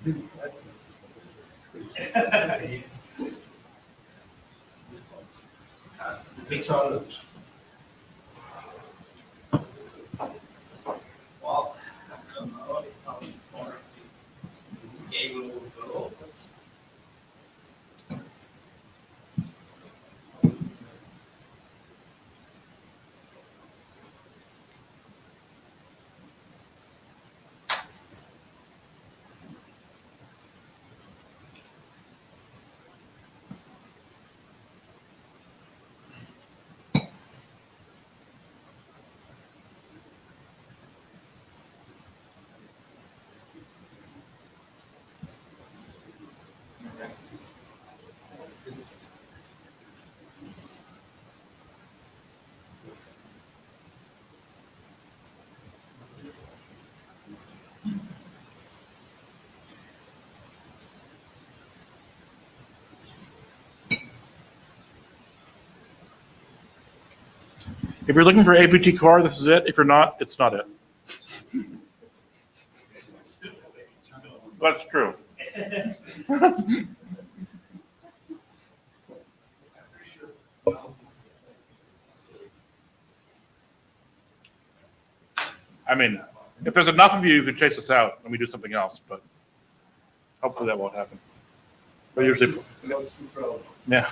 It's a challenge. Well, I don't know if I'm able to go. If you're looking for AVT core, this is it. If you're not, it's not it. That's true. I mean, if there's enough of you, you could chase us out and we do something else, but hopefully that won't happen. But usually, yeah.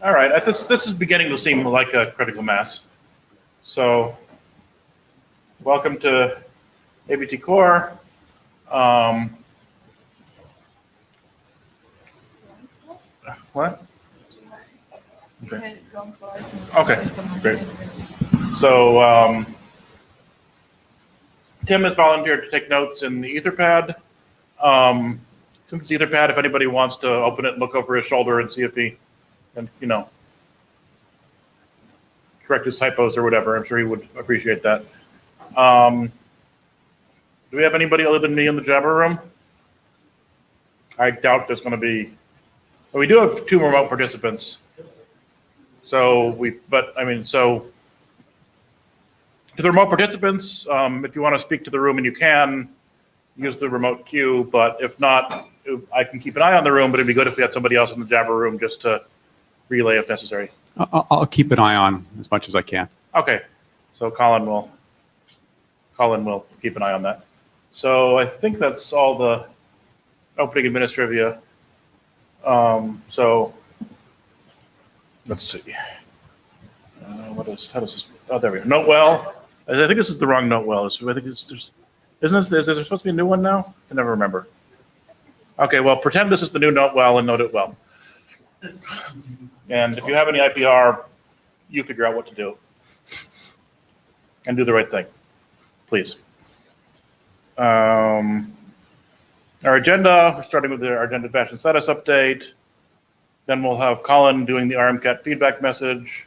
All right, this is beginning to seem like a critical mass. So, welcome to AVT Core. What? Okay. Okay, great. So, Tim has volunteered to take notes in the Etherpad. Since it's Etherpad, if anybody wants to open it and look over his shoulder and see if he, and correct his typos or whatever, I'm sure he would appreciate that. Do we have anybody other than me in the Jabber room? I doubt there's going to be. Well, we do have 2 remote participants. So to the remote participants, if you want to speak to the room and you can, use the remote queue. But if not, I can keep an eye on the room. But it'd be good if we had somebody else in the Jabber room just to relay if necessary. I'll keep an eye on as much as I can. Okay, so Colin will keep an eye on that. So I think that's all the opening administrivia. So let's see. How does this? Oh, there we go. Note well. I think this is the wrong note well. I think is there supposed to be a new one now? I can never remember. Okay, well, pretend this is the new note well and note it well. And if you have any IPR, you figure out what to do and do the right thing, please. Our agenda, we're starting with our agenda fashion status update. Then we'll have Colin doing the RMCAT feedback message.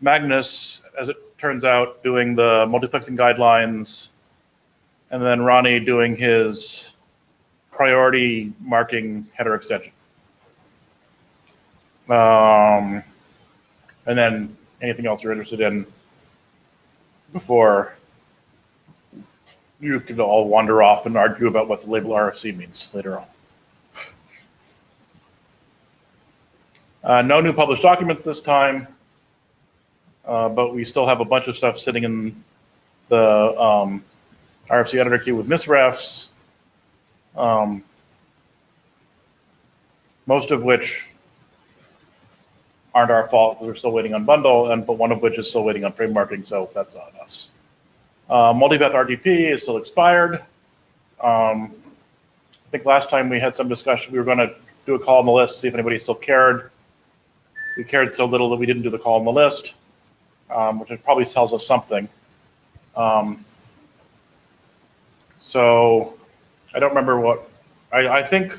Magnus, as it turns out, doing the multiplexing guidelines. And then Ronnie doing his priority marking header extension. And then anything else you're interested in before you can all wander off and argue about what the label RFC means later on. No new published documents this time, but we still have a bunch of stuff sitting in the RFC editor queue with misrefs, most of which aren't our fault. We're still waiting on bundle, but one of which is still waiting on frame marking, so that's on us. Multipath RTP is still expired. I think last time we had some discussion, we were going to do a call on the list, see if anybody still cared. We cared so little that we didn't do the call on the list, which probably tells us something. So I don't remember what, I think, do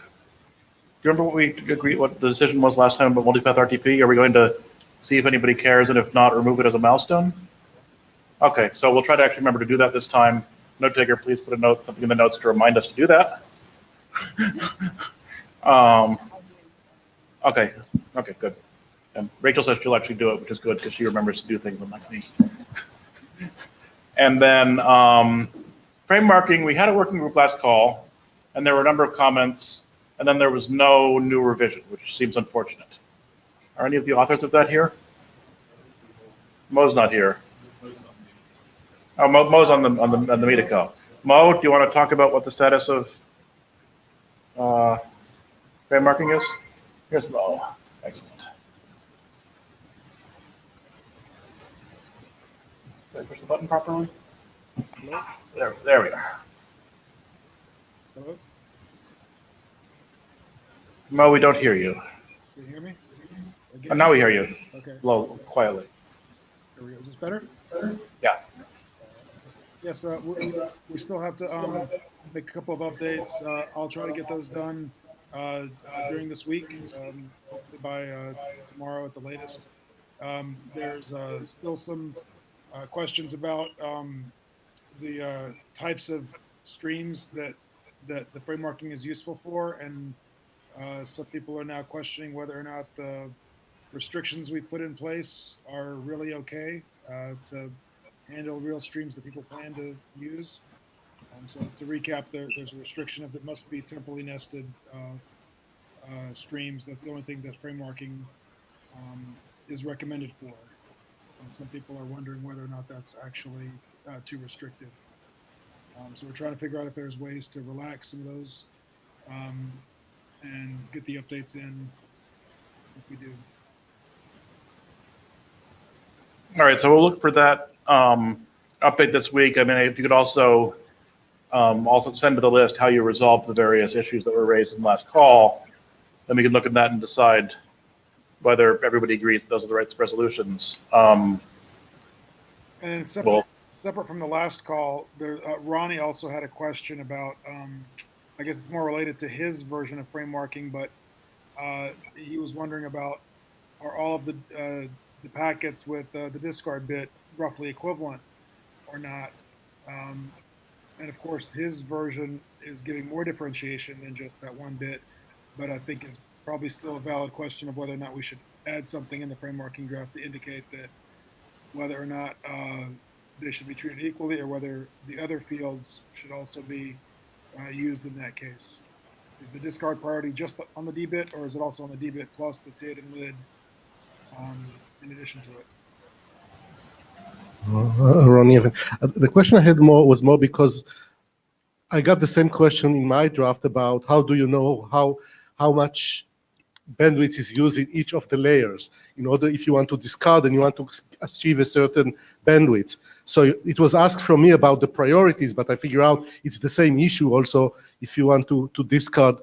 you remember what we agreed, what the decision was last time about multipath RTP? Are we going to see if anybody cares, and if not, remove it as a milestone? Okay, so we'll try to actually remember to do that this time. Note taker, please put a note, something in the notes to remind us to do that. Okay, good. And Rachel says she'll actually do it, which is good because she remembers to do things unlike me. And then frame marking, we had a working group last call, and there were a number of comments, and then there was no new revision, which seems unfortunate. Are any of the authors of that here? Mo's not here. Oh, Mo's on the meeting call. Mo, do you want to talk about what the status of frame marking is? Here's Mo. Excellent. Did I push the button properly? There we are. Hello? Mo, we don't hear you. Can you hear me? Oh, now we hear you. Okay. Low, quietly. Here we go. Is this better? Yeah. Yes, we still have to make a couple of updates. I'll try to get those done during this week, hopefully by tomorrow at the latest. There's still some questions about the types of streams that the frame marking is useful for, and some people are now questioning whether or not the restrictions we put in place are really okay to handle real streams that people plan to use. So to recap, there's a restriction of that must be temporally nested streams. That's the only thing that frame marking is recommended for. And some people are wondering whether or not that's actually too restrictive. So we're trying to figure out if there's ways to relax some of those and get the updates in if we do. All right, so we'll look for that update this week. I mean, if you could also send to the list how you resolved the various issues that were raised in the last call, then we can look at that and decide whether everybody agrees that those are the right resolutions. And separate from the last call, Ronnie also had a question about, I guess it's more related to his version of frame marking, but he was wondering about, are all of the packets with the discard bit roughly equivalent or not? And of course, his version is giving more differentiation than just that one bit, but I think is probably still a valid question of whether or not we should add something in the frame marking draft to indicate that whether or not they should be treated equally, or whether the other fields should also be used in that case. Is the discard priority just on the D bit, or is it also on the D bit plus the TID and lid in addition to it? Ronnie, the question I had was more because I got the same question in my draft about how do you know how much bandwidth is used in each of the layers in order if you want to discard and you want to achieve a certain bandwidth. So it was asked from me about the priorities, but I figure out it's the same issue also if you want to discard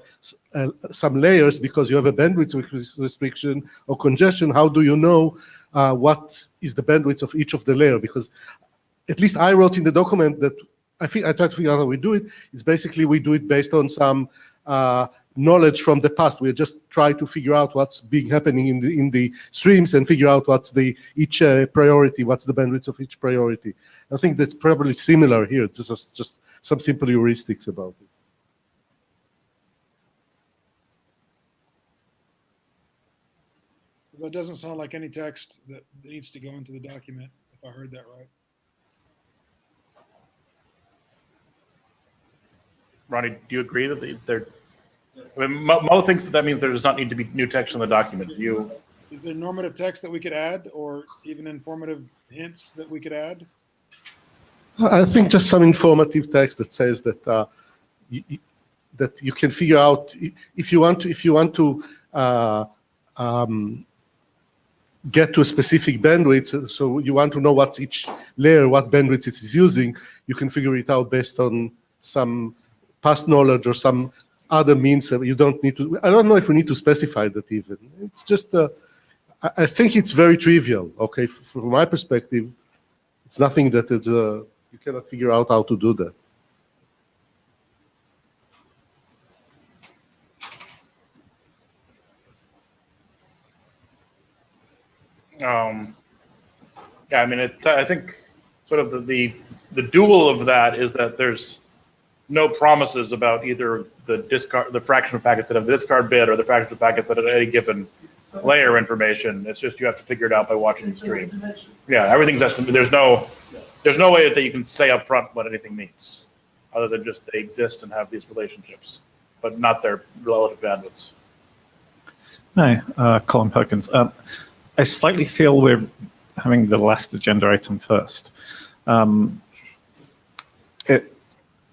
some layers because you have a bandwidth restriction or congestion. How do you know what is the bandwidth of each of the layer? Because at least I wrote in the document that I tried to figure out how we do it. It's basically we do it based on some knowledge from the past. We just try to figure out what's been happening in the streams and figure out what's each priority, what's the bandwidth of each priority. I think that's probably similar here. It's just some simple heuristics about it. That doesn't sound like any text that needs to go into the document, if I heard that right. Ronnie, do you agree that I mean, Mo thinks that means there does not need to be new text in the document. Is there normative text that we could add, or even informative hints that we could add? I think just some informative text that says that that you can figure out if you want to get to a specific bandwidth. So you want to know what's each layer, what bandwidth it is using. You can figure it out based on some past knowledge or some other means. You don't need to. I don't know if we need to specify that even. It's just. I think it's very trivial. Okay, from my perspective, it's nothing that is. You cannot figure out how to do that. Yeah, I mean, I think sort of the dual of that is that there's no promises about either the fraction of packets that have the discard bit or the fraction of packets that have any given layer information. It's just you have to figure it out by watching the stream. Yeah, everything's estimated. There's no there's no way that you can say up front what anything means, other than just they exist and have these relationships, but not their relative bandwidths. Hi, Colin Perkins. I slightly feel we're having the last agenda item first.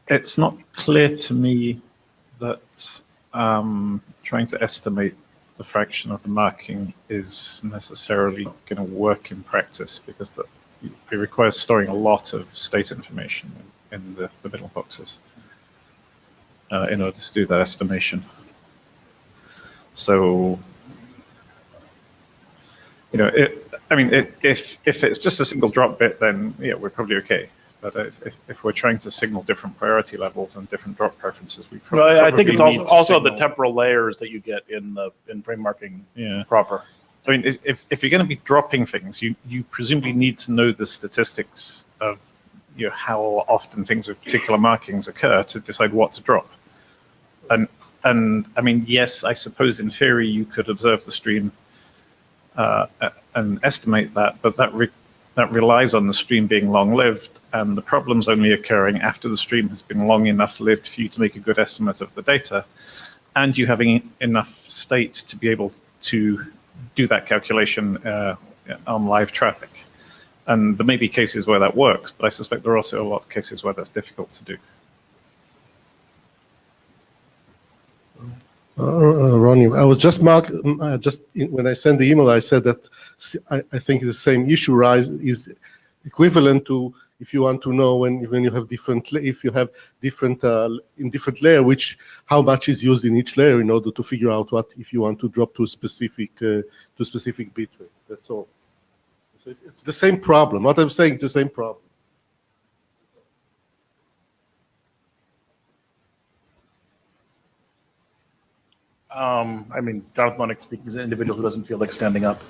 It's not clear to me that trying to estimate the fraction of the marking is necessarily going to work in practice, because it requires storing a lot of state information in the middle boxes in order to do that estimation. So, you know, if it's just a single drop bit, then yeah, we're probably okay. But if we're trying to signal different priority levels and different drop preferences, we probably Well, I think it's need to also the signal- temporal layers that you get in frame marking proper. I mean, if you're going to be dropping things, you presumably need to know the statistics of how often things with particular markings occur to decide what to drop. And I mean, yes, I suppose in theory you could observe the stream and estimate that, but that relies on the stream being long-lived, and the problem's only occurring after the stream has been long enough lived for you to make a good estimate of the data, and you having enough state to be able to do that calculation on live traffic. And there may be cases where that works, but I suspect there are also a lot of cases where that's difficult to do. Ronnie, I was just when I sent the email, I said that I think the same issue is equivalent to if you want to know when you have different in different layer, how much is used in each layer in order to figure out what if you want to drop to a specific bit rate. That's all. So it's the same problem. What I'm saying is the same problem. I mean, Jonathan Lennox speaking as an individual who doesn't feel like standing up.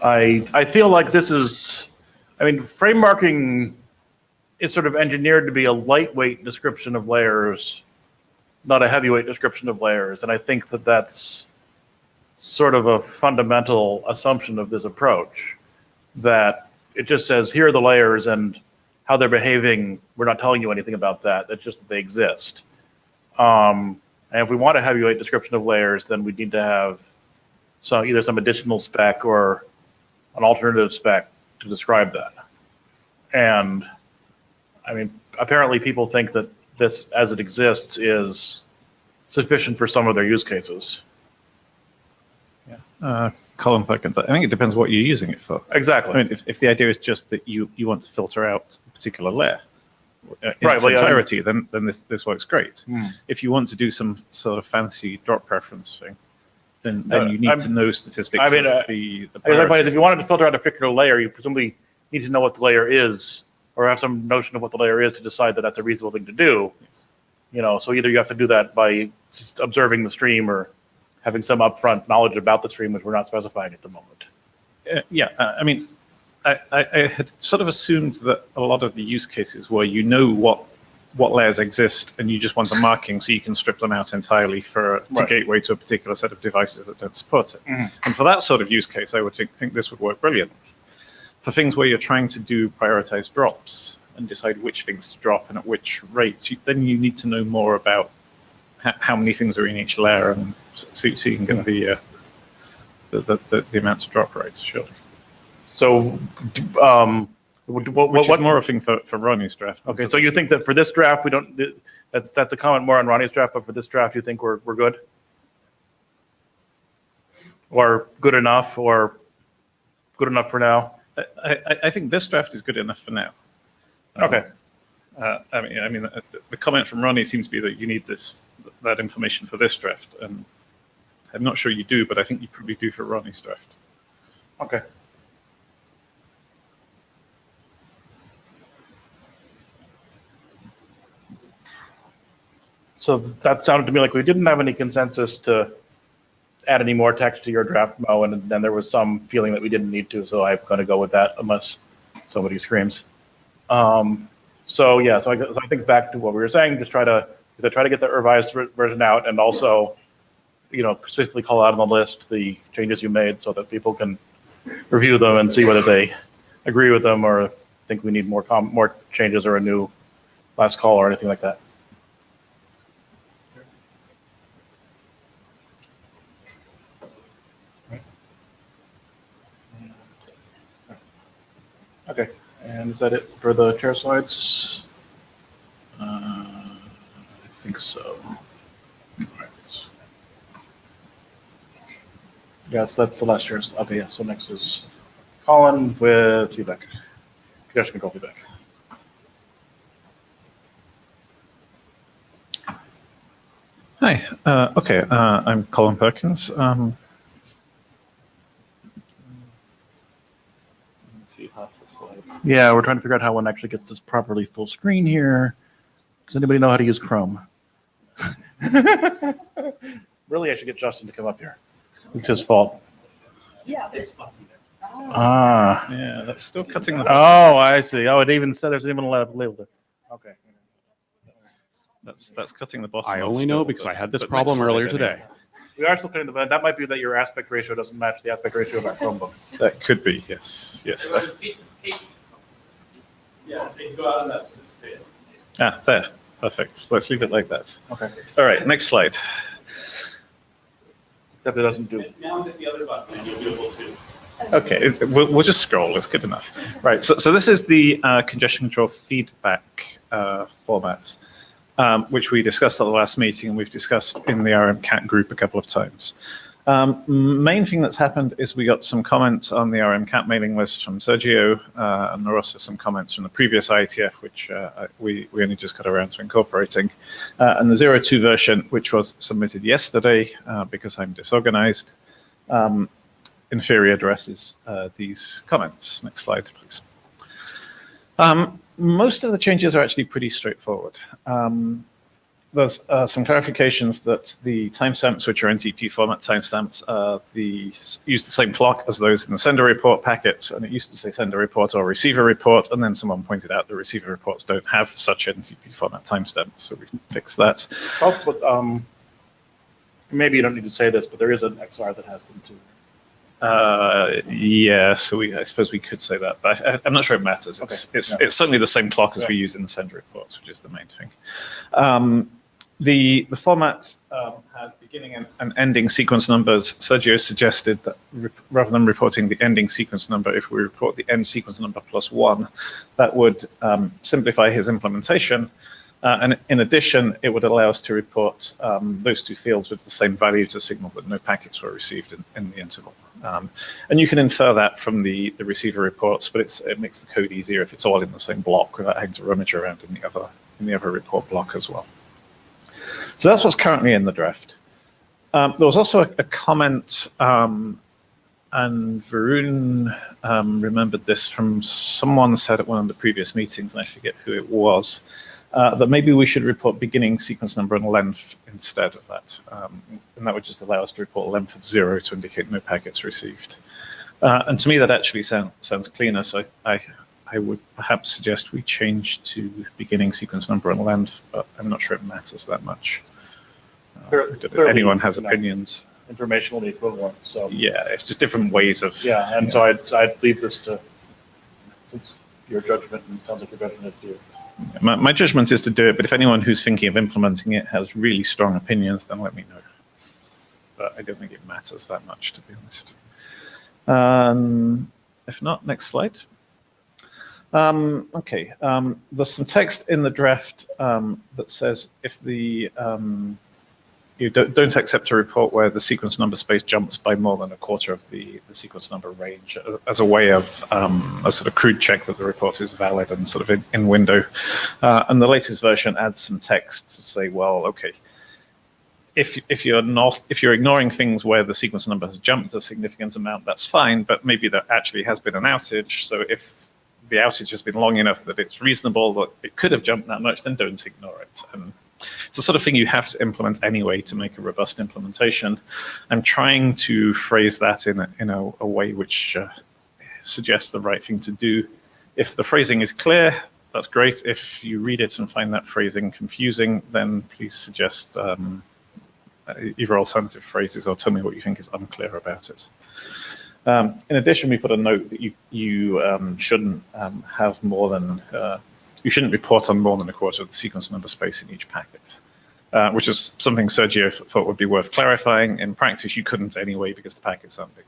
I feel like this is, I mean, frame marking is sort of engineered to be a lightweight description of layers, not a heavyweight description of layers. And I think that that's sort of a fundamental assumption of this approach, that it just says, here are the layers and how they're behaving. We're not telling you anything about that. That's just that they exist. And if we want a heavyweight description of layers, then we need to have either some additional spec or an alternative spec to describe that. And I mean, apparently people think that this, as it exists, is sufficient for some of their use cases. Colin Perkins, I think it depends what you're using it for. Exactly. I mean, if the idea is just that you want to filter out a particular layer in Right, its well, yeah, entirety, then this works great. Hmm. If you want to do some sort of fancy drop preference thing, then you need to know statistics I mean, of I the guess priorities. if you wanted to filter out a particular layer, you presumably need to know what the layer is, or have some notion of what the layer is to decide that that's a reasonable thing to do. So either you have to do that by just observing the stream or having some upfront knowledge about the stream, which we're not specifying at the moment. I mean, I had sort of assumed that a lot of the use cases where you know what layers exist and you just want the marking so you can strip them out entirely to Right. gateway to a particular set of devices that don't support it. Mhm. And for that sort of use case, I would think this would work brilliantly. For things where you're trying to do prioritized drops and decide which things to drop and at which rates, then you need to know more about how many things are in each layer, and so you can get the amount of drop rates, surely. So, Which what is more a thing for Ronnie's draft. Okay, so you think that for this draft we don't? That's a comment more on Ronnie's draft, but for this draft you think we're good, or good enough for now? I think this draft is good enough for now. Okay. I mean, the comment from Ronnie seems to be that you need that information for this draft, and I'm not sure you do, but I think you probably do for Ronnie's draft. Okay. So that sounded to me like we didn't have any consensus to add any more text to your draft, Mo, and then there was some feeling that we didn't need to, so I'm going to go with that unless somebody screams. So I think back to what we were saying, try to get the revised version out, and also, specifically call out on the list the changes you made so that people can review them and see whether they agree with them or think we need more changes or a new last call or anything like that. Okay, and is that it for the chair slides? I think so. All right. Yes, that's the last chair. Okay, yeah, so next is Colin with feedback. Congressional feedback. Hi. Okay. I'm Colin Perkins. Let's see half the slide. Yeah, we're trying to figure out how one actually gets this properly full screen here. Does anybody know how to use Chrome? Really, I should get Justin to come up here. It's his fault. Yeah. Ah. Yeah, that's still cutting the. Oh, I see. Oh, it even said there's even a label. Okay. That's cutting the bottom. I off only still, know because I had this but problem next slide earlier anyway. today. We are still cutting the bed. That might be that your aspect ratio doesn't match the aspect ratio of our Chromebook. That could be, yes. Yes. Yeah, they go out on that bit. There. Perfect. Let's leave it like that. Okay. All right, next slide. Except it doesn't do. Now hit the other button and you'll be able to. Okay, we'll just scroll. It's good enough. Right, so this is the congestion control feedback format, which we discussed at the last meeting, and we've discussed in the RMCAT group a couple of times. Main thing that's happened is we got some comments on the RMCAT mailing list from Sergio, and there are also some comments from the previous IETF, which we only just got around to incorporating. And the 02 version, which was submitted yesterday because I'm disorganized, in theory addresses these comments. Next slide, please. Most of the changes are actually pretty straightforward. There's some clarifications that the timestamps, which are NTP format timestamps, use the same clock as those in the sender report packet, and it used to say sender report or receiver report, and then someone pointed out the receiver reports don't have such NTP format timestamps, so we fixed that. Oh, but, maybe you don't need to say this, but there is an XR that has them too. Yeah, so I suppose we could say that, but I'm not sure it matters. It's certainly the same clock as we use in the sender reports, which is the main thing. The format had beginning and ending sequence numbers. Sergio suggested that rather than reporting the ending sequence number, if we report the end sequence number +1, that would simplify his implementation. And in addition, it would allow us to report those two fields with the same value to signal that no packets were received in the interval. And you can infer that from the receiver reports, but it makes the code easier if it's all in the same block without having to rummage around in the other report block as well. So that's what's currently in the draft. There was also a comment, and Varun remembered this from someone said at one of the previous meetings, and I forget who it was, that maybe we should report beginning sequence number and length instead of that. And that would just allow us to report a length of 0 to indicate no packets received. And to me, that actually sounds cleaner. So I would perhaps suggest we change to beginning sequence number and length, but I'm not sure it matters that much. If anyone has opinions. Informationally equivalent, so. Yeah, it's just different ways of. Yeah, and so I'd leave this to your judgment, and it sounds like your judgment is due. My judgment is to do it, but if anyone who's thinking of implementing it has really strong opinions, then let me know. But I don't think it matters that much, to be honest. If not, next slide. Okay, there's some text in the draft that says if you don't accept a report where the sequence number space jumps by more than a quarter of the sequence number range as a way of a sort of crude check that the report is valid and sort of in window. And the latest version adds some text to say, well, okay, if you're ignoring things where the sequence number has jumped a significant amount, that's fine, but maybe there actually has been an outage. So if the outage has been long enough that it's reasonable that it could have jumped that much, then don't ignore it. And it's the sort of thing you have to implement anyway to make a robust implementation. I'm trying to phrase that in a way which suggests the right thing to do. If the phrasing is clear, that's great. If you read it and find that phrasing confusing, then please suggest either alternative phrases or tell me what you think is unclear about it. In addition, we put a note that you shouldn't have more than you shouldn't report on more than a quarter of the sequence number space in each packet, which is something Sergio thought would be worth clarifying. In practice, you couldn't anyway because the packets aren't big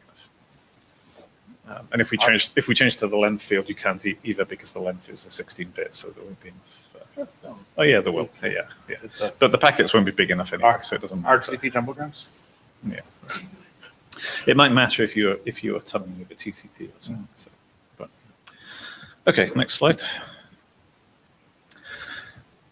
enough. And if we change to the length field, you can't either because the length is a 16-bit, so there won't be enough. Oh yeah, there will. Yeah. But the packets won't be big enough anyway, so it doesn't matter. RCP jumbograms? Yeah. It might matter if you are tunneling with a TCP or something. So, but okay, next slide.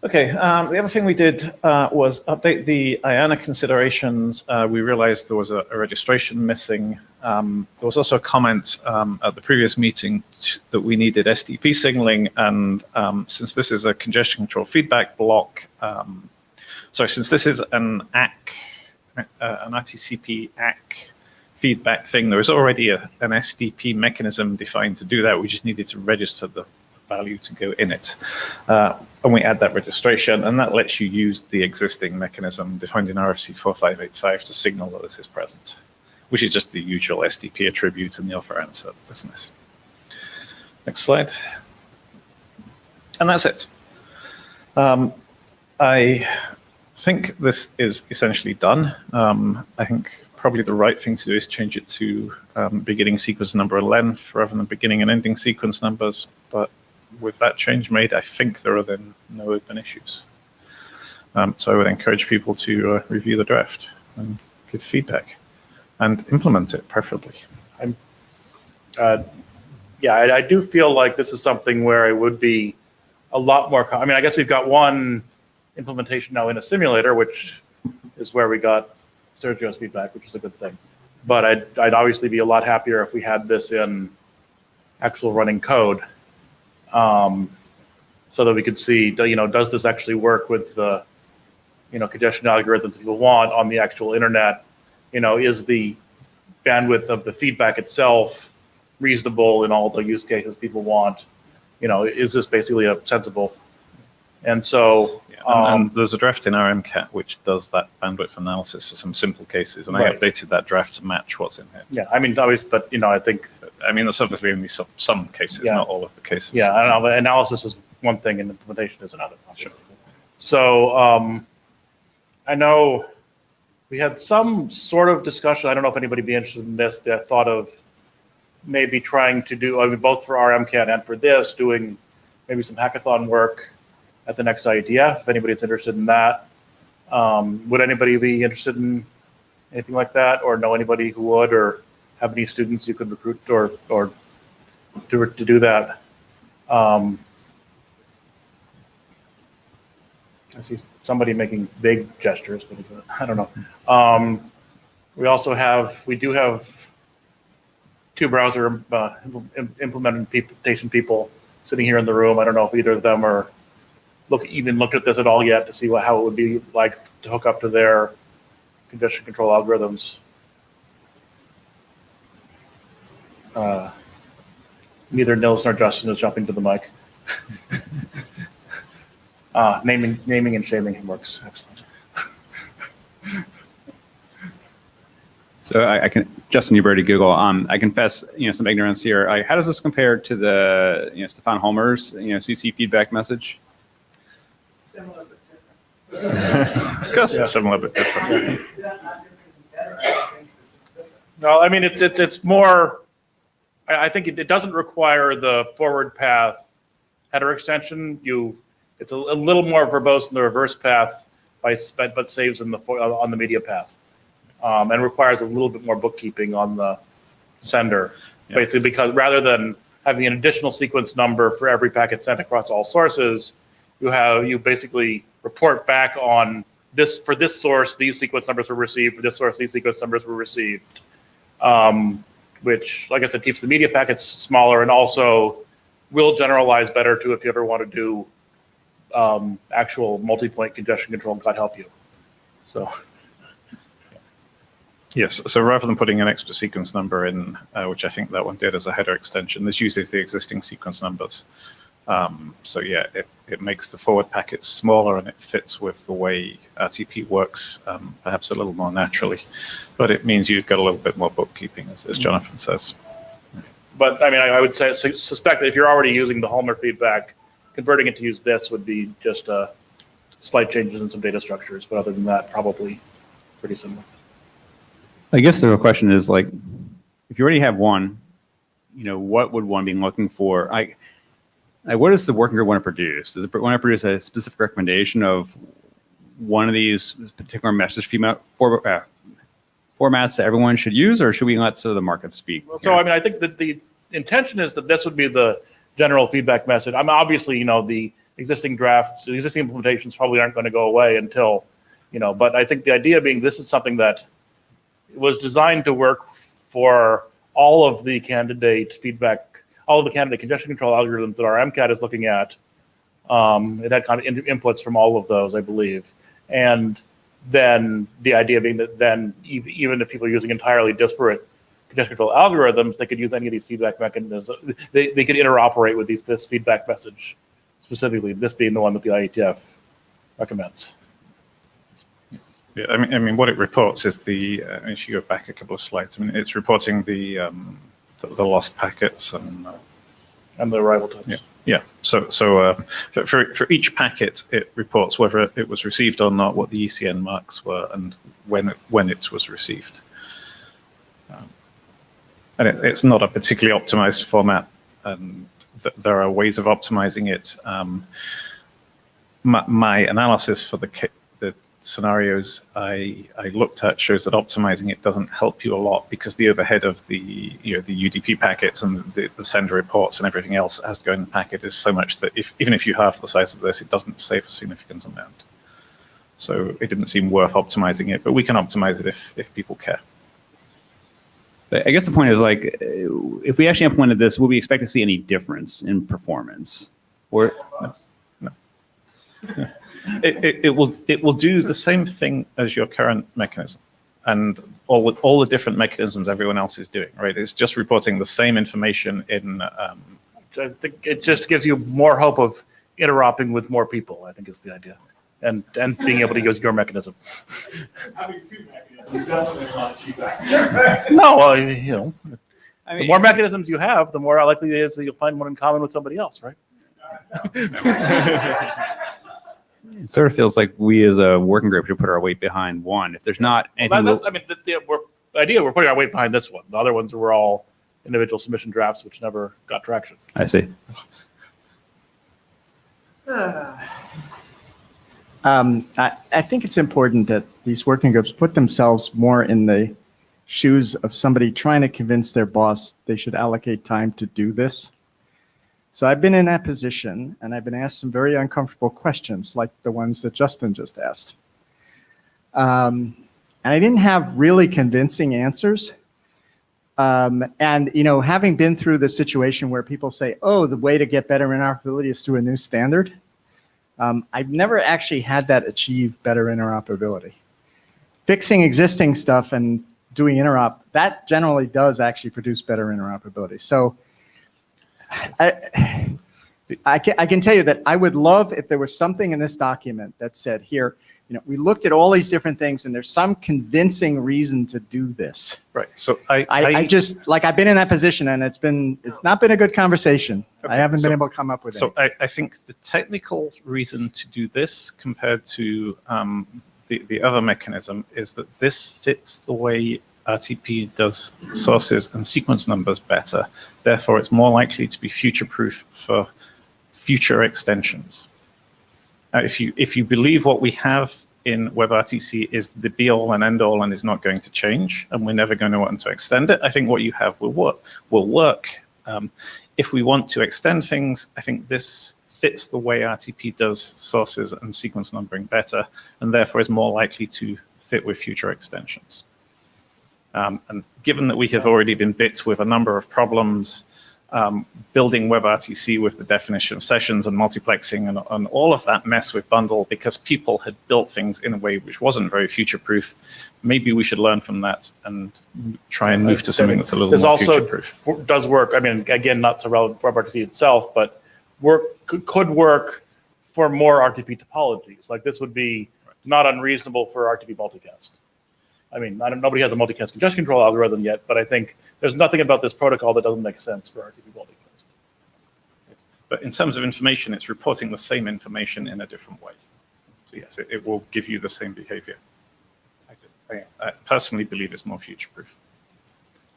Okay, the other thing we did was update the IANA considerations. We realized there was a registration missing. There was also a comment at the previous meeting that we needed SDP signaling, and since this is a congestion control feedback block, since this is an ACK, an RTCP ACK feedback thing, there was already an SDP mechanism defined to do that. We just needed to register the value to go in it. And we add that registration, and that lets you use the existing mechanism defined in RFC 4585 to signal that this is present, which is just the usual SDP attribute in the offer answer business. Next slide. And that's it. I think this is essentially done. I think probably the right thing to do is change it to beginning sequence number and length rather than beginning and ending sequence numbers. But with that change made, I think there are then no open issues. So I would encourage people to review the draft and give feedback and implement it, preferably. I do feel like this is something where it would be a lot more. I mean, I guess we've got one implementation now in a simulator, which is where we got Sergio's feedback, which is a good thing. But I'd obviously be a lot happier if we had this in actual running code, so that we could see, does this actually work with the, congestion algorithms people want on the actual internet? Is the bandwidth of the feedback itself reasonable in all the use cases people want? Is this basically a sensible? And so, and there's a draft in our MCAT which does that bandwidth analysis for some simple cases, and I updated that draft to match what's in here. Yeah, I mean, obviously, but I think. I mean, there's obviously only some cases, not all of the cases. Yeah, I don't know. The analysis is one thing, and implementation is another. Sure. So I know we had some sort of discussion. I don't know if anybody would be interested in this. That thought of maybe trying to do, both for our MCAT and for this, doing maybe some hackathon work at the next IETF, if anybody's interested in that. Would anybody be interested in anything like that, or know anybody who would, or have any students you could recruit or to do that? I see somebody making big gestures, but I don't know. We do have two browser implementation people sitting here in the room. I don't know if either of them are even looked at this at all yet to see how it would be like to hook up to their congestion control algorithms. Neither Nils nor Justin is jumping to the mic. Naming and shaming works. Excellent. So I can, Justin, you've already Google. I confess, some ignorance here. How does this compare to the, Stefan Holmer's, CC feedback message? Similar but different. Of course, it's similar but different. No, I mean it's more. I think it doesn't require the forward path header extension. It's a little more verbose in the reverse path, but saves in on the media path, and requires a little bit more bookkeeping on the sender. Yeah. Basically, because rather than having an additional sequence number for every packet sent across all sources, you basically report back on this. For this source, these sequence numbers were received. For this source, these sequence numbers were received. Which, like I said, keeps the media packets smaller and also will generalize better to if you ever want to do actual multi-point congestion control, God help you. So, yes, so rather than putting an extra sequence number in, which I think that one did as a header extension, this uses the existing sequence numbers. So yeah, it makes the forward packets smaller and it fits with the way RTP works, perhaps a little more naturally. But it means you've got a little bit more bookkeeping, as Jonathan says. But I mean, I would say suspect that if you're already using the Homer feedback, converting it to use this would be just slight changes in some data structures. But other than that, probably pretty similar. I guess the real question is, like, if you already have one, what would one be looking for? What does the working group want to produce? Does it want to produce a specific recommendation of one of these particular message formats that everyone should use, or should we let sort of the market speak? So, I mean, I think that the intention is that this would be the general feedback message. I mean, obviously, the existing drafts, the existing implementations probably aren't going to go away until, but I think the idea being this is something that was designed to work for all of the candidate feedback, all of the candidate congestion control algorithms that our MCAT is looking at. It had kind of inputs from all of those, I believe. And then the idea being that then even if people are using entirely disparate congestion control algorithms, they could use any of these feedback mechanisms. They could interoperate with this feedback message, specifically this being the one that the IETF recommends. Yeah, I mean, what it reports is if you go back a couple of slides, I mean, it's reporting the lost packets and the arrival times. Yeah. Yeah. So for each packet, it reports whether it was received or not, what the ECN marks were, and when it was received. And it's not a particularly optimized format, and there are ways of optimizing it. My analysis for the scenarios I looked at shows that optimizing it doesn't help you a lot, because the overhead of the UDP packets and the sender reports and everything else that has to go in the packet is so much that even if you halve the size of this, it doesn't save a significant amount. So it didn't seem worth optimizing it, but we can optimize it if people care. But I guess the point is, like, if we actually implemented this, would we expect to see any difference in performance? Or no. It will do the same thing as your current mechanism and all the different mechanisms everyone else is doing, right? It's just reporting the same information in. I think it just gives you more hope of interoperating with more people, I think is the idea, and being able to use your mechanism. Having two mechanisms is definitely not cheaper. No, the more mechanisms you have, the more likely it is that you'll find one in common with somebody else, right? It sort of feels like we as a working group should put our weight behind one. If there's not anything, the idea we're putting our weight behind this one. The other ones were all individual submission drafts, which never got traction. I see. I think it's important that these working groups put themselves more in the shoes of somebody trying to convince their boss they should allocate time to do this. So I've been in that position, and I've been asked some very uncomfortable questions, like the ones that Justin just asked. And I didn't have really convincing answers. And, having been through the situation where people say, oh, the way to get better interoperability is through a new standard, I've never actually had that achieve better interoperability. Fixing existing stuff and doing interop, that generally does actually produce better interoperability. So I can tell you that I would love if there was something in this document that said, here, we looked at all these different things and there's some convincing reason to do this. Right. So I just, like, I've been in that position and it's not been a good conversation. Okay, I haven't been able to come up with it. So I think the technical reason to do this compared to the other mechanism is that this fits the way RTP does sources and sequence numbers better. Therefore, it's more likely to be future-proof for future extensions. If you believe what we have in WebRTC is the be-all and end-all and is not going to change, and we're never going to want to extend it, I think what you have will work. If we want to extend things, I think this fits the way RTP does sources and sequence numbering better, and therefore is more likely to fit with future extensions. And given that we have already been bit with a number of problems, building WebRTC with the definition of sessions and multiplexing and all of that mess with bundle, because people had built things in a way which wasn't very future-proof, maybe we should learn from that and try and move to something that's a little more future-proof. This also does work. I mean, again, not so relevant for WebRTC itself, but could work for more RTP topologies. Like this would be not unreasonable for RTP multicast. I mean, nobody has a multicast congestion control algorithm yet, but I think there's nothing about this protocol that doesn't make sense for RTP multicast. But in terms of information, it's reporting the same information in a different way. So yes, it will give you the same behavior. I personally believe it's more future-proof.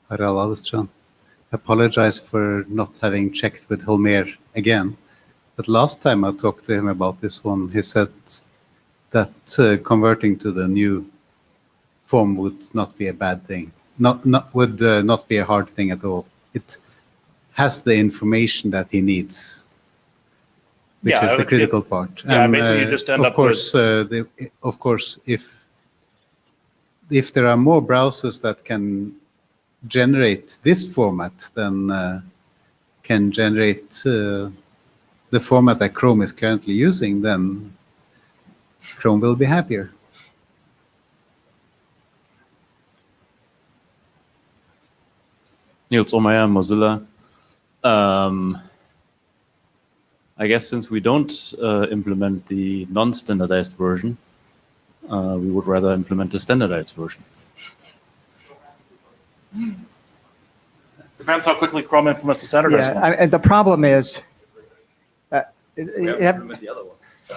Harald Alstrand, apologize for not having checked with Holmer again. But last time I talked to him about this one, he said that converting to the new form would not be a bad thing. Would not be a hard thing at all. It has the information that he needs, which is the critical part. Yeah, and, basically you just end of up course, of course, if there are more browsers that can generate this format, then can generate the format that Chrome is currently using, then Chrome will be happier. Niels Omeyer, Mozilla. I guess since we don't implement the non-standardized version, we would rather implement the standardized version. Depends how quickly Chrome implements the standardized one. And the problem is,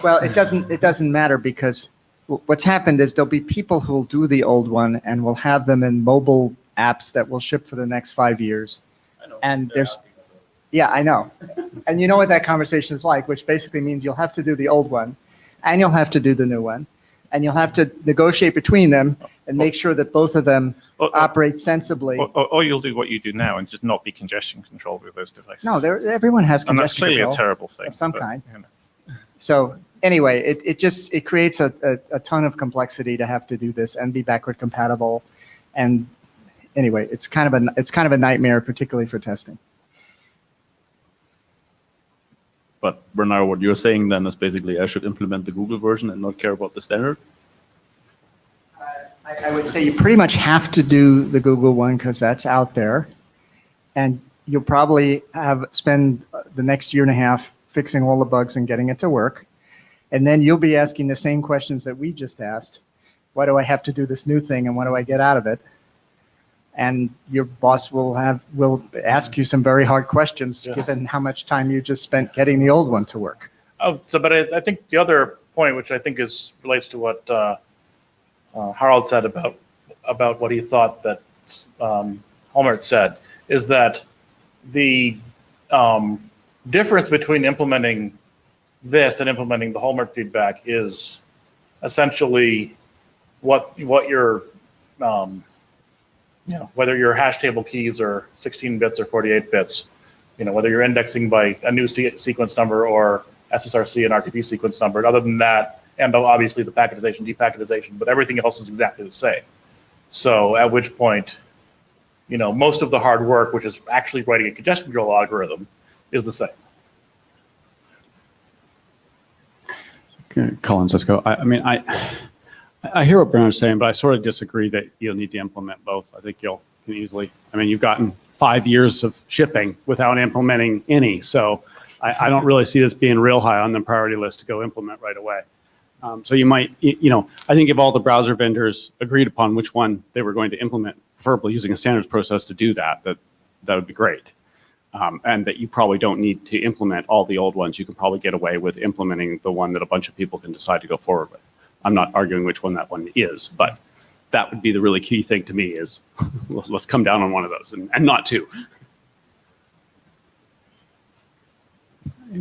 well, it doesn't matter because what's happened is there'll be people who will do the old one and will have them in mobile apps that will ship for the next 5 years. I know. And yeah, I know. And you know what that conversation is like, which basically means you'll have to do the old one and you'll have to do the new one. And you'll have to negotiate between them and make sure that both of them operate sensibly. Or you'll do what you do now and just not be congestion controlled with those devices. No, everyone has and that's congestion clearly control a terrible thing. of some but, kind. you know. So anyway, it creates a ton of complexity to have to do this and be backward compatible. And anyway, it's kind of a nightmare, particularly for testing. But Bernard, what you're saying then is basically I should implement the Google version and not care about the standard? I would say you pretty much have to do the Google one because that's out there. And you'll probably spend the next year and a half fixing all the bugs and getting it to work. And then you'll be asking the same questions that we just asked. Why do I have to do this new thing and what do I get out of it? And your boss will ask you some very hard questions given how much time you just spent getting the old one to work. But I think the other point, which I think relates to what Harald said about what he thought that Holmert said, is that the difference between implementing this and implementing the Holmert feedback is essentially what your whether your hash table keys are 16 bits or 48 bits, whether you're indexing by a new sequence number or SSRC and RTP sequence number. And other than that, and obviously the packetization, depacketization, but everything else is exactly the same. So at which point, most of the hard work, which is actually writing a congestion control algorithm, is the same. Okay, Colin Cisco. I hear what Bernard's saying, but I sort of disagree that you'll need to implement both. I think you can easily. You've gotten 5 years of shipping without implementing any, so I don't really see this being real high on the priority list to go implement right away. So you might, I think if all the browser vendors agreed upon which one they were going to implement, preferably using a standards process to do that would be great. And that you probably don't need to implement all the old ones. You can probably get away with implementing the one that a bunch of people can decide to go forward with. I'm not arguing which one that one is, but that would be the really key thing to me is let's come down on one of those and not two.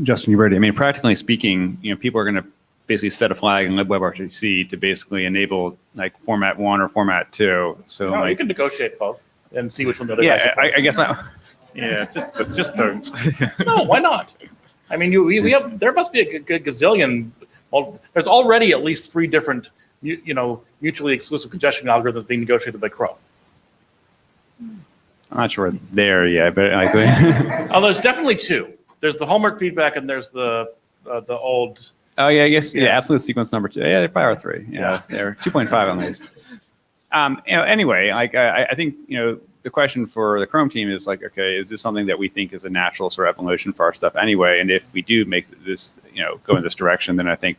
Justin, you ready? Practically speaking, people are going to basically set a flag in libWebRTC to basically enable like format 1 or format 2. So you can negotiate both and see which one the other guy supports. I guess not. Yeah, just don't. No, why not? There must be a good gazillion. Well, there's already at least 3 different, mutually exclusive congestion algorithms being negotiated by Chrome. I'm not sure there yet, but There's definitely 2. There's the Holmert feedback and there's the old. Oh yeah, I guess absolute sequence number 2. Yeah, there probably are 3. Yeah, they're 2.5 on these. Anyway, I think the question for the Chrome team is like, okay, is this something that we think is a natural sort of evolution for our stuff anyway? And if we do make this, go in this direction, then I think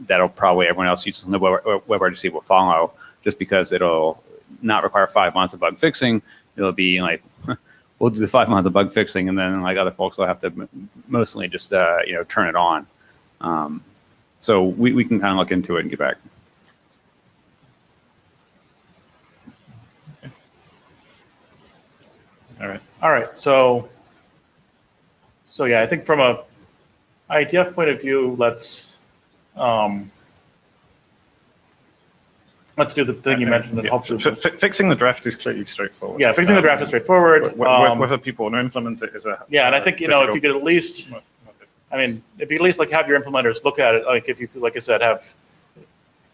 that'll probably everyone else using the WebRTC will follow, just because it'll not require 5 months of bug fixing. It'll be like, we'll do the 5 months of bug fixing, and then like other folks will have to mostly just turn it on. So we can kind of look into it and get back. All right. So yeah, I think from a IETF point of view, let's do the thing you mentioned that hopefully Fixing the draft is clearly straightforward. Yeah, fixing the draft is straightforward. Whether people want to implement it is a and I think if you could at least, if you at least like have your implementers look at it, like if you, like I said,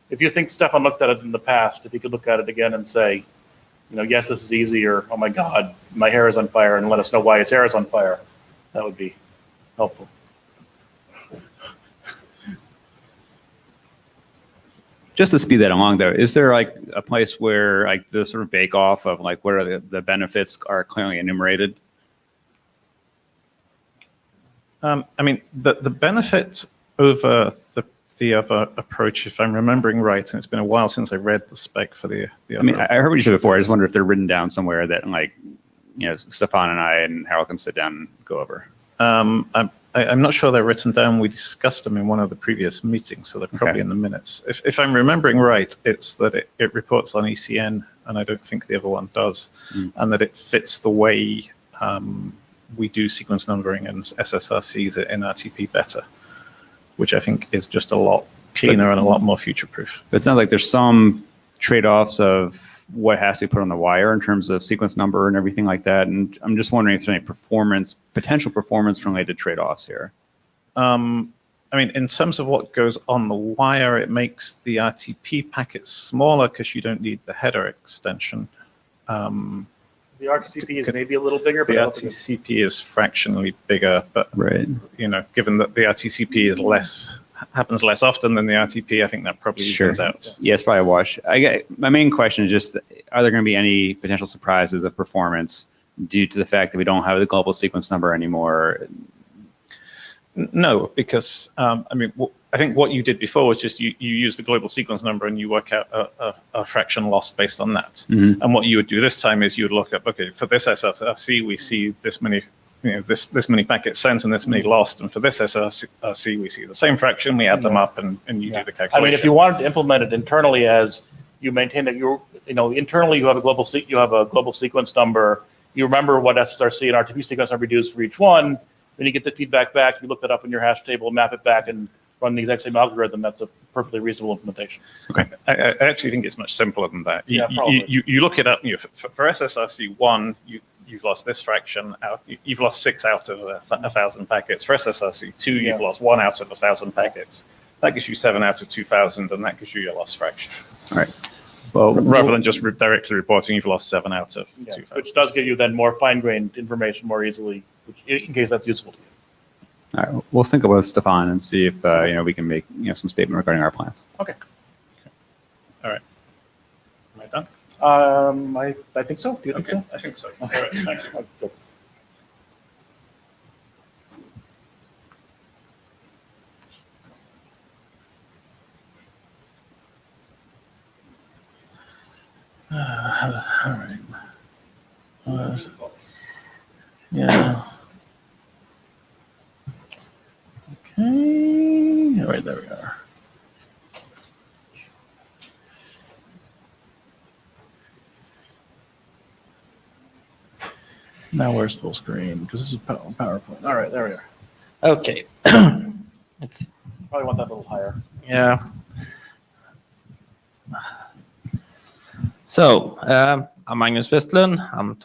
if you think Stefan looked at it in the past, if you could look at it again and say, yes, this is easy, or oh my God, my hair is on fire, and let us know why his hair is on fire, that would be helpful. Just to speed that along, though, is there like a place where like the sort of bake off of like what are the benefits are clearly enumerated? The benefit over the other approach, if I'm remembering right, and it's been a while since I read the spec for the other. I heard what you said before. I just wonder if they're written down somewhere that like, Stefan and I and Harold can sit down and go over. I'm not sure they're written down. We discussed them in one of the previous meetings, so they're probably in the minutes. If I'm remembering right, it's that it reports on ECN, and I don't think the other one does, and that it fits the way we do sequence numbering and SSRCs in RTP better, which I think is just a lot cleaner and a lot more future-proof. But it sounds like there's some trade-offs of what has to be put on the wire in terms of sequence number and everything like that. And I'm just wondering if there's any potential performance-related trade-offs here. In terms of what goes on the wire, it makes the RTP packets smaller because you don't need the header extension. The RTCP is maybe a little bigger, the but RTCP is fractionally bigger, but right. Given that the RTCP is happens less often than the RTP, I think that probably evens out. Yeah, it's probably a wash. My main question is just, are there going to be any potential surprises of performance due to the fact that we don't have the global sequence number anymore? No, because I think what you did before was just you use the global sequence number and you work out a fraction loss based on that. Mm-hmm. And what you would do this time is you would look up, okay, for this SSRC we see this many, this many packets sent and this many lost, and for this SSRC we see the same fraction. We add them up and you do the calculation. if you wanted to implement it internally as you maintain that internally you have a global sequence number. You remember what SSRC and RTP sequence number reduced for each one. Then you get the feedback back. You look that up in your hash table, map it back, and run the exact same algorithm. That's a perfectly reasonable implementation. Okay, I actually think it's much simpler than that. You look it up. For SSRC1, you've lost this fraction out. You've lost 6 out of 1,000 packets. For SSRC2, you've lost 1 out of 1,000 packets. That gives you 7 out of 2,000, and that gives you your lost fraction. All right. Well, rather than just directly reporting you've lost 7 out of 2,000. Which does give you then more fine-grained information more easily, in case that's useful to you. All right, we'll think about Stefan and see if we can make some statement regarding our plans. Okay. All right. Am I done? I think so. Do you think so? I think so. All right. Thank you. Good. All right. Yeah. Okay. All right, there we are. Now where's full screen? Because this is PowerPoint. All right, there we are. Okay. It's probably want that a little higher. Yeah. So, I'm Magnus Westlund. I'm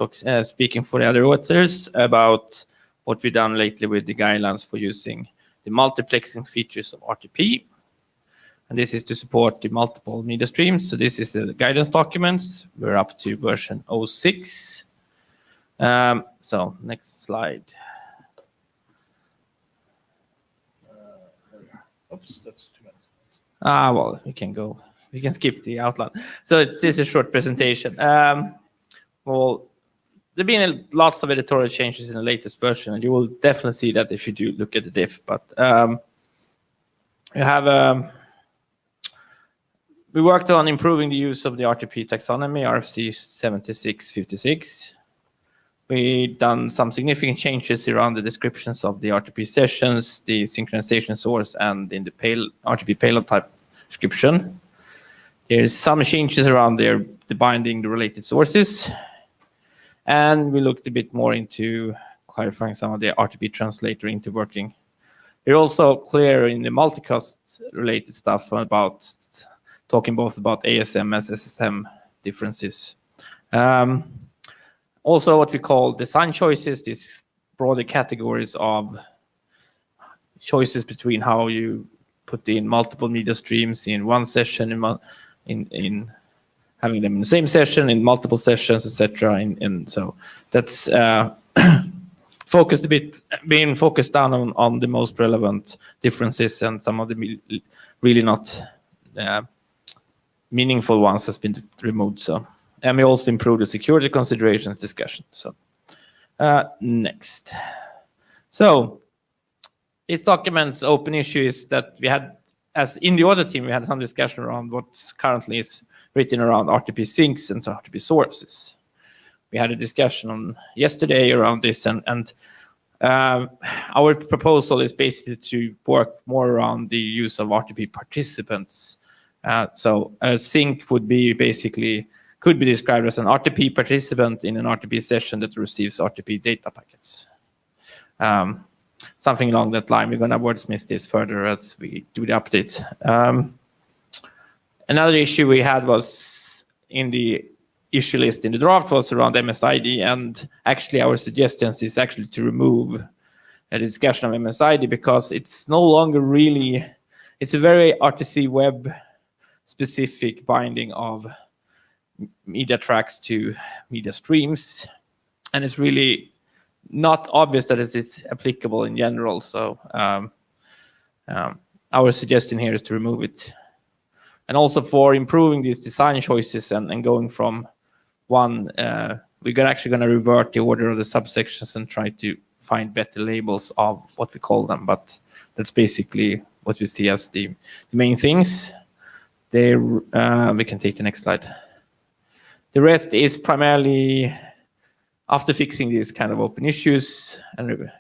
speaking for the other authors about what we've done lately with the guidelines for using the multiplexing features of RTP. And this is to support the multiple media streams. So this is the guidance documents. We're up to version 06. So next slide. Oops, that's 2 minutes. Well, we can skip the outline. So this is a short presentation. Well, there've been lots of editorial changes in the latest version, and you will definitely see that if you do look at the diff. But you have we worked on improving the use of the RTP taxonomy, RFC 7656. We've done some significant changes around the descriptions of the RTP sessions, the synchronization source, and in the RTP payload type description. There's some changes around the binding the related sources. And we looked a bit more into clarifying some of the RTP translator into working. We're also clear in the multicast related stuff about talking both about ASM and SSM differences. Also what we call design choices, these broader categories of choices between how you put in multiple media streams in one session, in having them in the same session, in multiple sessions, etc. And so that's being focused down on the most relevant differences, and some of the really not meaningful ones has been removed. So, and we also improved the security considerations discussion. So, next. So, this document's open issue is that we had, as in the other team, we had some discussion around what currently is written around RTP sinks and RTP sources. We had a discussion on yesterday around this, and our proposal is basically to work more around the use of RTP participants. So a sink would be basically, could be described as an RTP participant in an RTP session that receives RTP data packets. Something along that line. We're going to wordsmith this further as we do the updates. Another issue we had was in the issue list in the draft was around MSID, and actually our suggestions is actually to remove a discussion of MSID because it's no longer really, it's a very RTC web specific binding of media tracks to media streams, and it's really not obvious that it's applicable in general. So our suggestion here is to remove it. And also for improving these design choices and going from one, we're actually going to revert the order of the subsections and try to find better labels of what we call them. But that's basically what we see as the main things. We can take the next slide. The rest is primarily after fixing these kind of open issues, and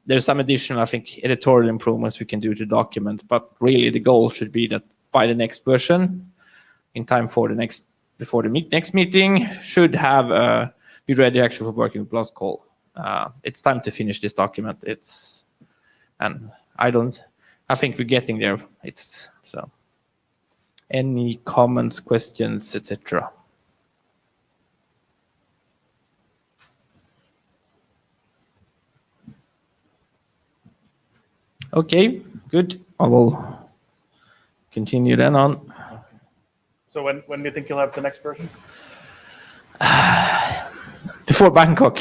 there's some additional, I think, editorial improvements we can do to document, but really the goal should be that by the next version, in time for the next, before the next meeting, should have be ready actually for working with Blast Call. It's time to finish this document. And I think we're getting there. So. Any comments, questions, etc.? Okay, good. I will continue then on. So when do you think you'll have the next version? Before Bangkok.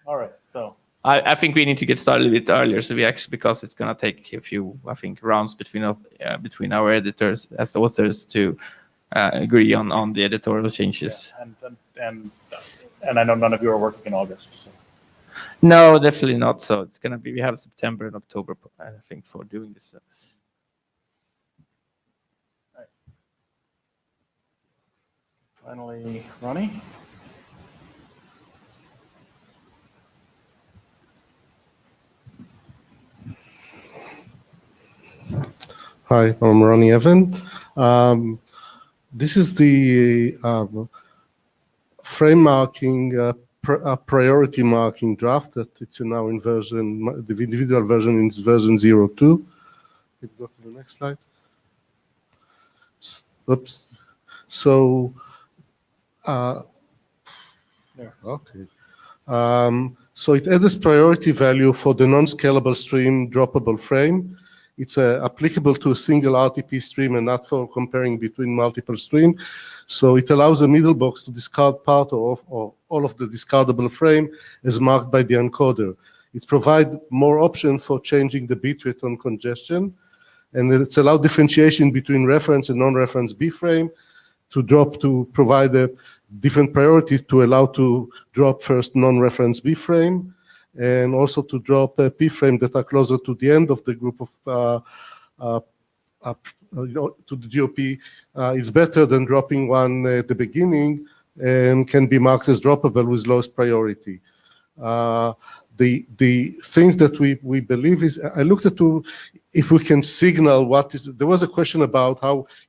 All right. So I think we need to get started a bit earlier. So we actually, because it's going to take a few, I think, rounds between our editors as authors to agree on the editorial changes. Yeah, and I know none of you are working in August. So. No, definitely not. So it's going to be, we have September and October, I think, for doing this. Right. Finally, Ronnie. Hi, I'm Ronnie Evan. This is the frame marking, priority marking draft that it's now in version, the individual version is version 02. Can you go to the next slide? Oops. So, okay. So it adds priority value for the non-scalable stream droppable frame. It's applicable to a single RTP stream and not for comparing between multiple streams. So it allows a middle box to discard part or all of the discardable frame as marked by the encoder. It provides more option for changing the bitrate on congestion. and it's allowed differentiation between reference and non-reference B-frame to provide a different priorities to allow to drop first non-reference B-frame, and also to drop a P-frame that are closer to the end of the group of to the GOP is better than dropping one at the beginning and can be marked as droppable with lowest priority. The things that we believe is, I looked at if we can signal what is, there was a question about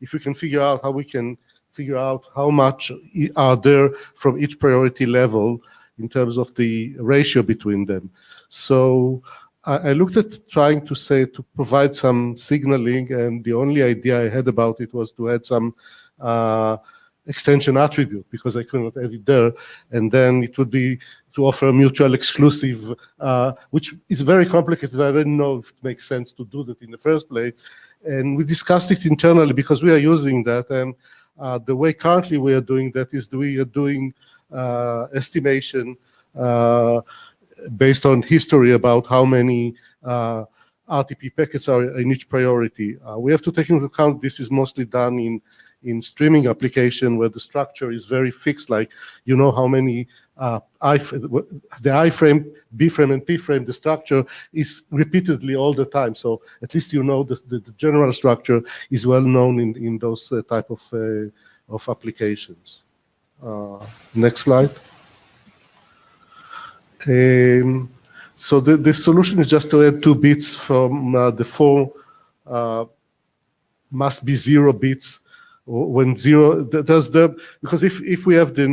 if we can figure out how we can figure out how much are there from each priority level in terms of the ratio between them. So I looked at trying to provide some signaling, and the only idea I had about it was to add some extension attribute, because I couldn't add it there, and then it would be to offer a mutual exclusive, which is very complicated. I didn't know if it makes sense to do that in the first place, and we discussed it internally because we are using that, and the way currently we are doing that is we are doing estimation based on history about how many RTP packets are in each priority. We have to take into account this is mostly done in streaming application where the structure is very fixed, like you know how many the I-frame, B-frame, and P-frame, the structure is repeatedly all the time. So at least you know the general structure is well known in those type of applications. Next slide. So the solution is just to add 2 bits from the 4 must be 0 bits when 0 because if we have the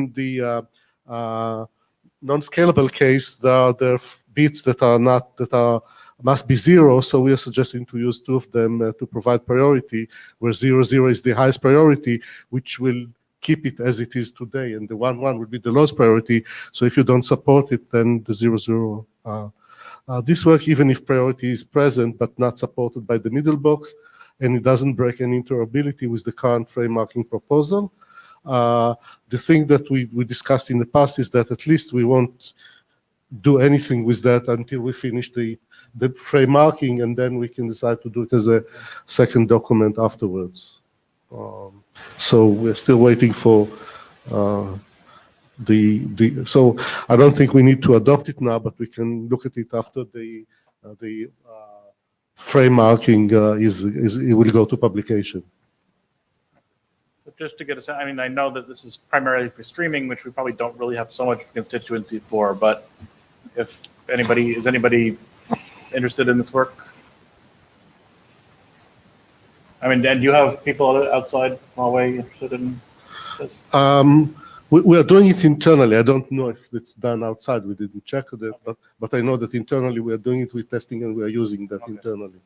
non-scalable case, there are bits that must be 0, so we are suggesting to use 2 of them to provide priority, where 0, 0 is the highest priority, which will keep it as it is today, and the 1, 1 would be the lowest priority. So if you don't support it, then the 0, 0. This works even if priority is present but not supported by the middle box, and it doesn't break any interoperability with the current frame marking proposal. The thing that we discussed in the past is that at least we won't do anything with that until we finish the frame marking, and then we can decide to do it as a second document afterwards. So we're still waiting for so I don't think we need to adopt it now, but we can look at it after the frame marking it will go to publication. But just to get a sense, I mean, I know that this is primarily for streaming, which we probably don't really have so much constituency for, but if is anybody interested in this work? I mean, and do you have people outside Huawei interested in this? We are doing it internally. I don't know if it's done outside. We didn't check it, but I know that internally we are doing it with testing, and we are using that internally.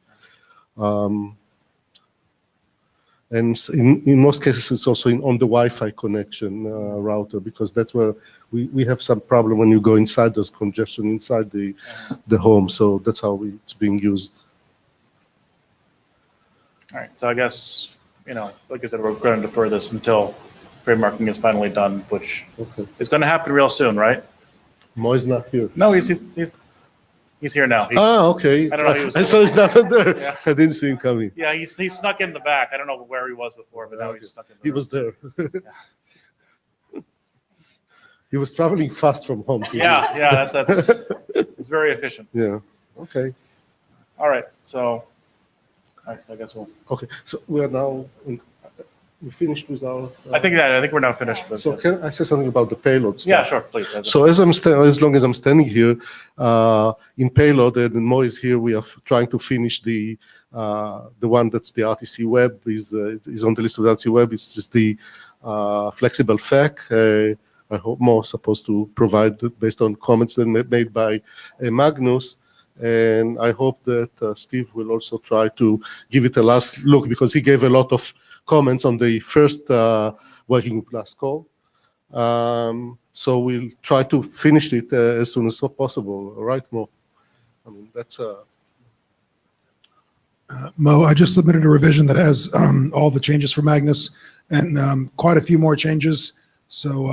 And in most cases, it's also on the Wi-Fi connection router, because that's where we have some problem when you go inside. There's congestion inside the home, so that's how it's being used. All right, so I guess, like I said, we're going to defer this until frame marking is finally done, which is going to happen real soon, right? Mo is not here. No, he's here now. Okay. I don't know. He was I saw he's not there. Yeah. I didn't see him coming. Yeah, he snuck in the back. I don't know where he was before, but now he's snuck in the He room. was there. He was traveling fast from home. Yeah, that's it's very efficient. Yeah. Okay. All right, so I guess we'll. Okay. So we are now. We finished with our. I think we're now finished. But, So can I say something about the payload stuff? yeah, sure, please. So as long as I'm standing here, in payload, and Mo is here, we are trying to finish the one that's the RTC web is on the list of RTC web. It's just the flexible FAQ. I hope Mo is supposed to provide based on comments that made by Magnus. And I hope that Steve will also try to give it a last look, because he gave a lot of comments on the first working group last call. So we'll try to finish it as soon as possible. All right, Mo? I mean, that's Mo, I just submitted a revision that has all the changes for Magnus and quite a few more changes. So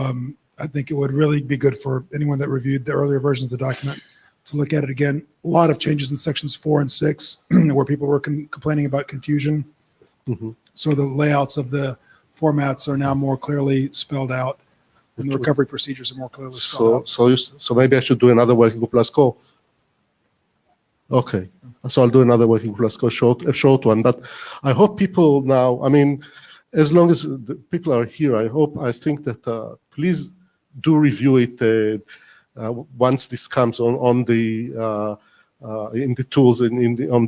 I think it would really be good for anyone that reviewed the earlier versions of the document to look at it again. A lot of changes in sections 4 and 6 where people were complaining about confusion. Mhm. So the layouts of the formats are now more clearly spelled out, and the recovery procedures are more clearly spelled out. So maybe I should do another working group plus call. Okay, so I'll do another working group plus call, a short one. But I hope people now, I mean, as long as the people are here, I think that please do review it once this comes on the in the tools on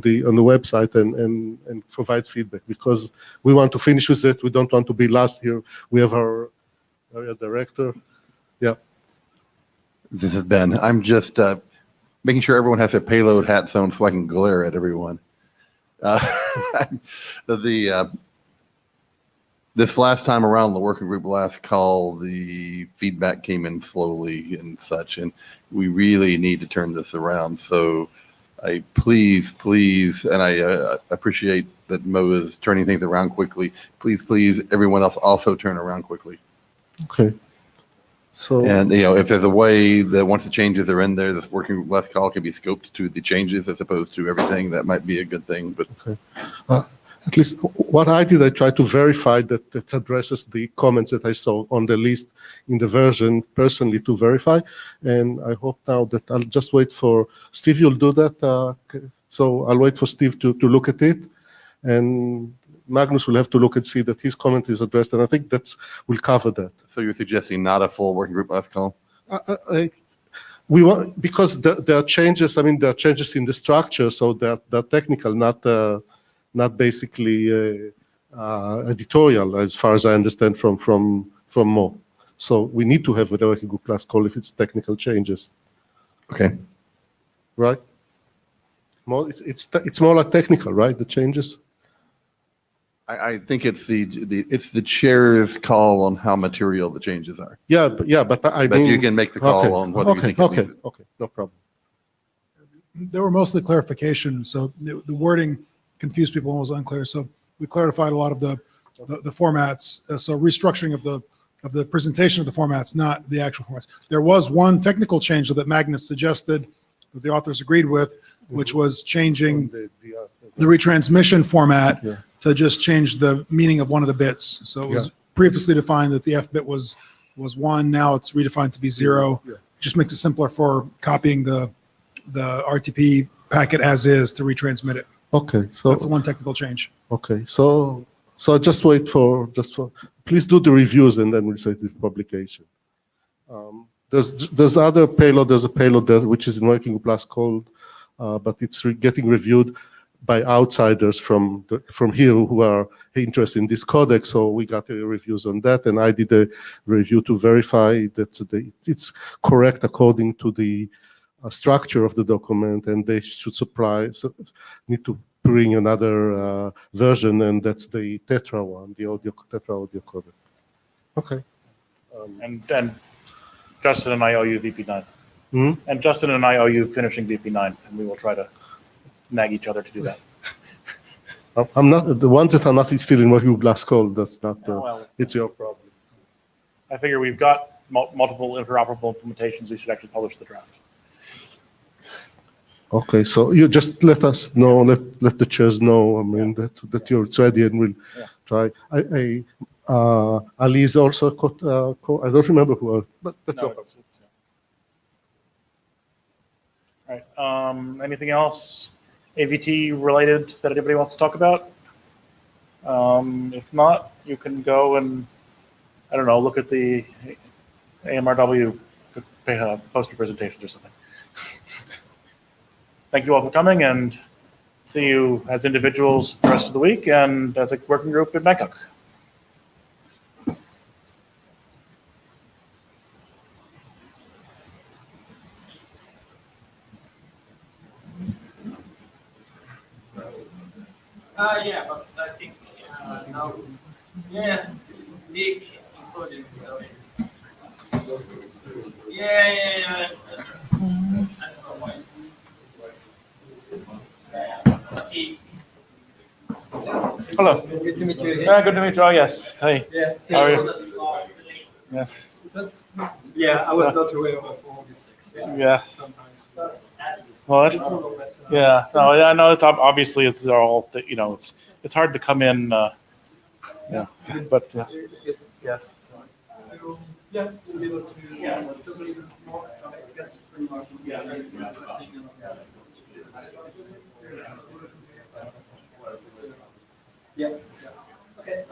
the website and provide feedback, because we want to finish with it. We don't want to be last here. We have our area director. Yeah. This is Ben. I'm just making sure everyone has their payload hats on so I can glare at everyone. This last time around, the working group last call, the feedback came in slowly and such, and we really need to turn this around. So I please, and I appreciate that Mo is turning things around quickly. Please, everyone else also turn around quickly. Okay. So, and if there's a way that once the changes are in there, this working group last call can be scoped to the changes as opposed to everything, that might be a good thing. But okay. At least what I did, I tried to verify that it addresses the comments that I saw on the list in the version personally to verify. And I hope now that I'll just wait for Steve. You'll do that. So I'll wait for Steve to look at it. And Magnus will have to look and see that his comment is addressed. And I think we'll cover that. So you're suggesting not a full working group last call? We want, because there are changes. I mean, there are changes in the structure, so they're technical, not basically editorial, as far as I understand from Mo. So we need to have a working group class call if it's technical changes. Okay. Right? More, it's more like technical, right? The changes. I think it's the chair's call on how material the changes are. Yeah, but I mean, you can make the call on whether you think it needs it. Okay, no problem. There were mostly clarification, so the wording confused people and was unclear. So we clarified a lot of the formats. So restructuring of the presentation of the formats, not the actual formats. There was one technical change that Magnus suggested that the authors agreed with, which was changing the retransmission format to just change the meaning of one of the bits. So it was previously defined that the F bit was 1. Now it's redefined to be 0. Just makes it simpler for copying the RTP packet as is to retransmit it. Okay, so that's one technical change. Okay, so just wait for please do the reviews and then we'll say the publication. There's other payload. There's a payload there which is in working class called, but it's getting reviewed by outsiders from here who are interested in this codex. So we got reviews on that, and I did a review to verify that it's correct according to the structure of the document, and they should need to bring another version, and that's the Tetra one, the Tetra audio codec. Okay. And Justin and I owe you VP9. Hmm? And Justin and I owe you finishing VP9, and we will try to nag each other to do that. I'm not the ones that are not still in working with Glass Code. That's not. It's your problem. I figure we've got multiple interoperable implementations. We should actually publish the draft. Okay, so you just let us know, let the chairs know. I mean that you're ready, and we'll try. Ali is also I don't remember who else, but that's all. All right. Anything else AVT related that anybody wants to talk about? If not, you can go and, I don't know, look at the AMRW poster presentations or something. Thank you all for coming, and see you as individuals the rest of the week and as a working group in Bangkok. Yeah, but I think now, big included, so it's, I don't know why. Hello. Good to meet you again. Good to meet you. Oh, yes. Hi. Yeah, How are you? Yes. Yeah, I was not aware of all these things. Yeah. Sometimes. Well, yeah, no, I know it's obviously it's all, it's hard to come in, yeah, but yes. Yes. Yeah, we'll be able to, totally more, I guess, pretty much, yeah. Okay.